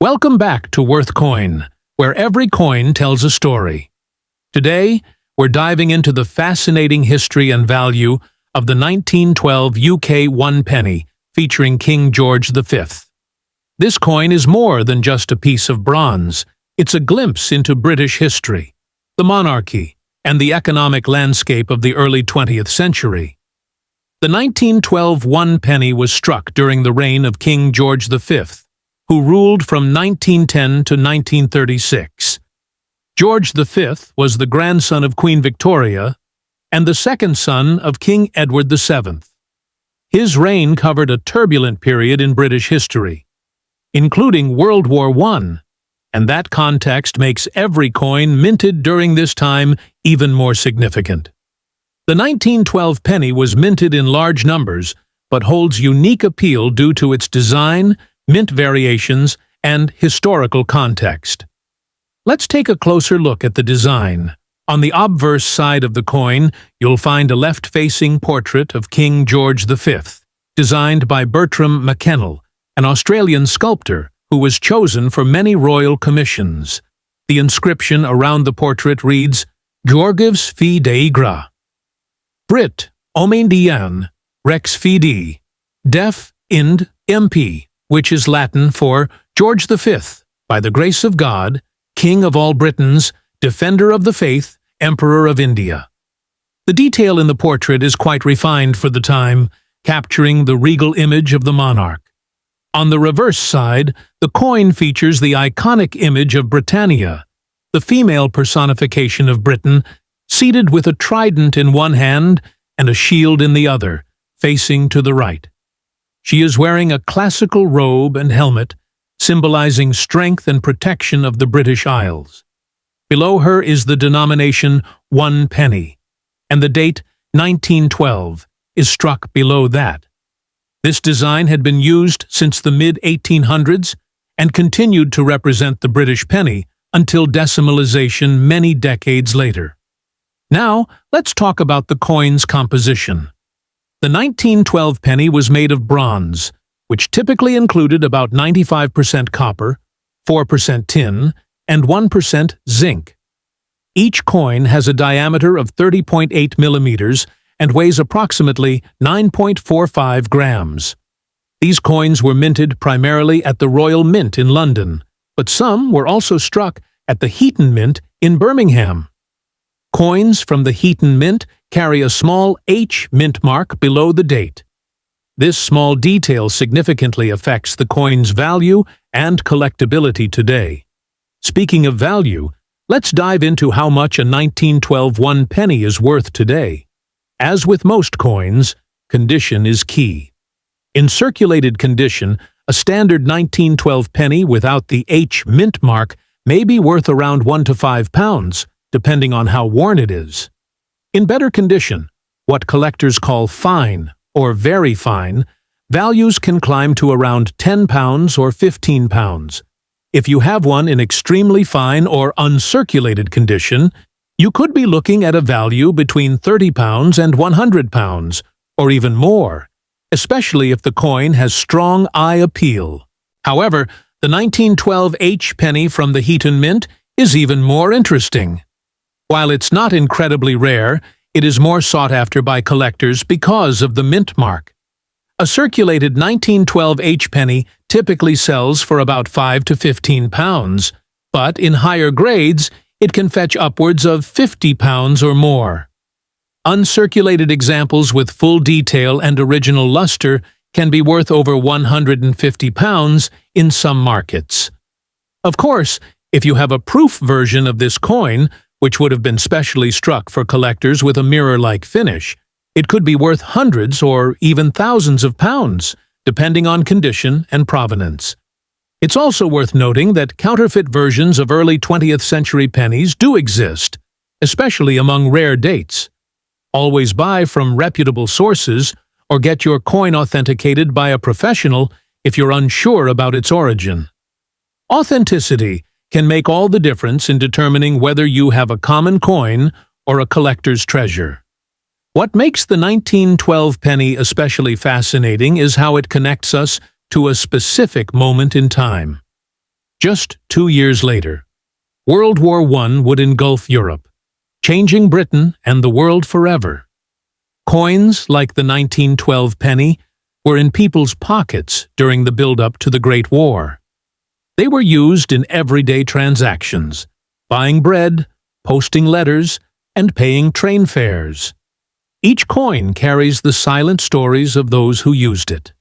Welcome back to Worth Coin, where every coin tells a story. Today, we're diving into the fascinating history and value of the 1912 UK 1 penny featuring King George V. This coin is more than just a piece of bronze. It's a glimpse into British history, the monarchy, and the economic landscape of the early 20th century. The 1912 1 penny was struck during the reign of King George V, who ruled from 1910 to 1936. George V was the grandson of Queen Victoria and the second son of King Edward VII. His reign covered a turbulent period in British history, including World War I, and that context makes every coin minted during this time even more significant. The 1912 penny was minted in large numbers, but holds unique appeal due to its design, mint variations, and historical context. Let's take a closer look at the design. On the obverse side of the coin, you'll find a left-facing portrait of King George V, designed by Bertram McKennell, an Australian sculptor who was chosen for many royal commissions. The inscription around the portrait reads, Georgievs fi deigra. Brit, Omendian, Rex Fidi, Def Ind MP, which is Latin for George V, by the grace of God, King of all Britons, Defender of the Faith, Emperor of India. The detail in the portrait is quite refined for the time, capturing the regal image of the monarch. On the reverse side, the coin features the iconic image of Britannia, the female personification of Britain, seated with a trident in one hand and a shield in the other, facing to the right. She is wearing a classical robe and helmet, symbolizing strength and protection of the British Isles. Below her is the denomination 1 penny, and the date 1912 is struck below that. This design had been used since the mid-1800s and continued to represent the British penny until decimalization many decades later. Now, let's talk about the coin's composition. The 1912 penny was made of bronze, which typically included about 95% copper, 4% tin, and 1% zinc. Each coin has a diameter of 30.8 millimeters and weighs approximately 9.45 grams. These coins were minted primarily at the Royal Mint in London, but some were also struck at the Heaton Mint in Birmingham. Coins from the Heaton Mint carry a small H mint mark below the date. This small detail significantly affects the coin's value and collectability today. Speaking of value, let's dive into how much a 1912 1 penny is worth today. As with most coins, condition is key. In circulated condition, a standard 1912 penny without the H mint mark may be worth around £1 to £5, depending on how worn it is. In better condition, what collectors call fine or very fine, values can climb to around £10 or £15. If you have one in extremely fine or uncirculated condition, you could be looking at a value between £30 and £100, or even more, especially if the coin has strong eye appeal. However, the 1912 H penny from the Heaton Mint is even more interesting. While it's not incredibly rare, it is more sought after by collectors because of the mint mark. A circulated 1912 H penny typically sells for about £5 to £15, but in higher grades, it can fetch upwards of £50 or more. Uncirculated examples with full detail and original luster can be worth over £150 in some markets. Of course, if you have a proof version of this coin, which would have been specially struck for collectors with a mirror-like finish, it could be worth hundreds or even thousands of pounds, depending on condition and provenance. It's also worth noting that counterfeit versions of early 20th century pennies do exist, especially among rare dates. Always buy from reputable sources or get your coin authenticated by a professional if you're unsure about its origin. Authenticity can make all the difference in determining whether you have a common coin or a collector's treasure. What makes the 1912 penny especially fascinating is how it connects us to a specific moment in time. Just 2 years later, World War I would engulf Europe, changing Britain and the world forever. Coins, like the 1912 penny, were in people's pockets during the build-up to the Great War. They were used in everyday transactions, buying bread, posting letters, and paying train fares. Each coin carries the silent stories of those who used it.